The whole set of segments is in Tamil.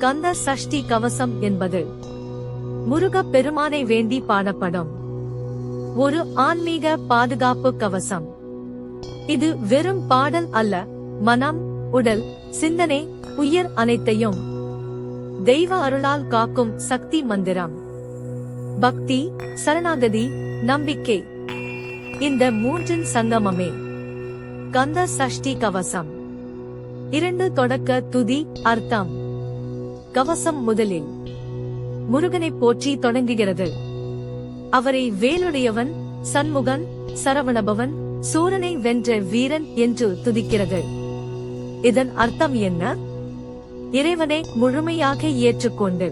கந்த சஷ்டி கவசம் என்பது முருகப் பெருமானை வேண்டி பாடப்படும் ஒரு ஆன்மீக பாதுகாப்பு கவசம். இது வெறும் பாடல் அல்ல, மனம், உடல், சிந்தனை, உயிர் அனைத்தையும் தெய்வ அருளால் காக்கும் சக்தி மந்திரம். பக்தி, சரணாகதி, நம்பிக்கை, இந்த மூன்றின் சங்கமமே கந்த சஷ்டி கவசம். 2 தொடக்க துதி. அர்த்தம். கவசம் முதலில் முருகனை போற்றி தொடங்குகிறது. அவரை வேலுடையவன், சண்முகன், சரவணபவன், சூரனை வென்ற வீரன் என்று துதிக்கிறது. இதன் அர்த்தம் என்ன? இறைவனை முழுமையாக ஏற்றுக்கொண்டு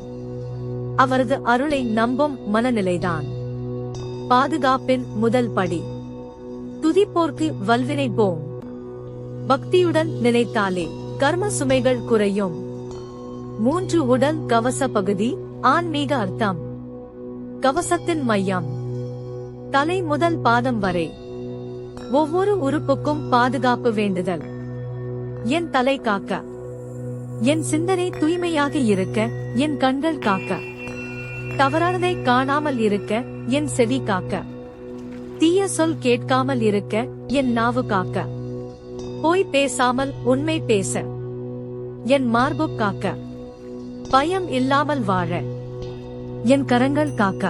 அவரது அருளை நம்பும் மனநிலைதான் பாதுகாப்பின் முதல் படி. துதிப்போர்க்கு வல்வினை போம். பக்தியுடன் நினைத்தாலே கர்ம சுமைகள் குறையும். 3 உடல் கவச பகுதி. ஆன்மீக அர்த்தம். கவசத்தின் மையம் தலை முதல் பாதம் வரை ஒவ்வொரு உறுப்புக்கும் பாதுகாப்பு வேண்டுதல். என் தலை காக்க, என் சிந்தனை தூய்மையாக இருக்க, என் கண்கள் காக்க, தவறானதை காணாமல் இருக்க, என் செவி காக்க, தீய சொல் கேட்காமல் இருக்க, என் நாவு காக்க, போய் பேசாமல் உண்மை பேச, என் மார்பு காக்க, பயம் இல்லாமல் வாழ, என் கரங்கள் காக்க,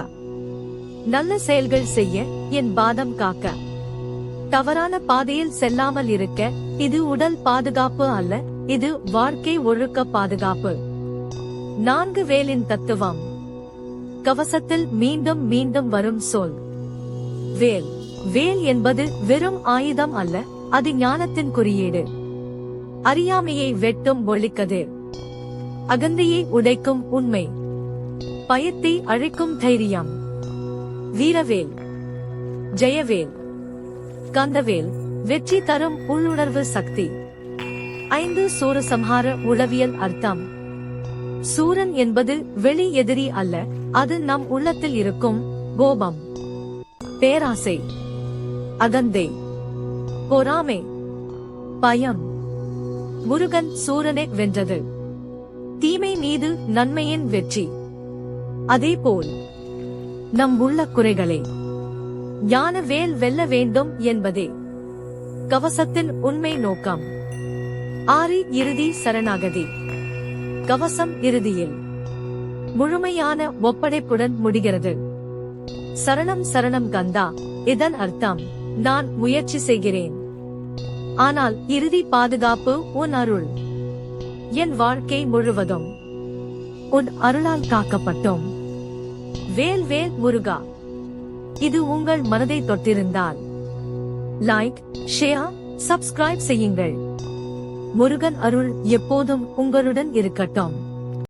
நல்ல செயல்கள் செய்ய, என் பாதம் காக்க, தவறான பாதையில் செல்லாமல் இருக்க. இது உடல் பாதுகாப்பு அல்ல, இது வாழ்க்கை ஒழுக்க பாதுகாப்பு. 4 வேலின் தத்துவம். கவசத்தில் மீண்டும் மீண்டும் வரும் சொல் வேல். வேல் என்பது வெறும் ஆயுதம் அல்ல, அது ஞானத்தின் குறியீடு. அறியாமையை வெட்டும் ஒளிக்கதிர், அகந்தையை உடைக்கும் உண்மை, பயத்தை அழிக்கும் தைரியம். வீரவேல், ஜெயவேல், கந்தவேல், வெற்றி தரும் உள்ளுணர்வு சக்தி. 5 சூரசம்ஹார உளவியல் அர்த்தம். சூரன் என்பது வெளி எதிரி அல்ல, அது நம் உள்ளத்தில் இருக்கும் கோபம், பேராசை, அகந்தை, பொறாமை, பயம். முருகன் சூரனை வென்றது தீமை மீது நன்மையின் வெற்றி. அதேபோல் நம் உள்ள குறைகளை ஞான வேல் வெல்ல வேண்டும் என்பதே கவசத்தின் உண்மை நோக்கம். 6 இறுதி சரணாகதி. கவசம் இறுதியில் முழுமையான ஒப்படைப்புடன் முடிகிறது. சரணம் சரணம் கந்தா. இதன் அர்த்தம், நான் முயற்சி செய்கிறேன், ஆனால் இறுதி பாதுகாப்பு உன் அருள். என் வாழ்க்கை முழுவதும் உன் அருளால் காக்கப்பட்டோம். வேல் வேல் முருகா. இது உங்கள் மனதை தொட்டிருந்தால் லைக், ஷேர், சப்ஸ்கிரைப் செய்யுங்கள். முருகன் அருள் எப்போதும் உங்களுடன் இருக்கட்டும்.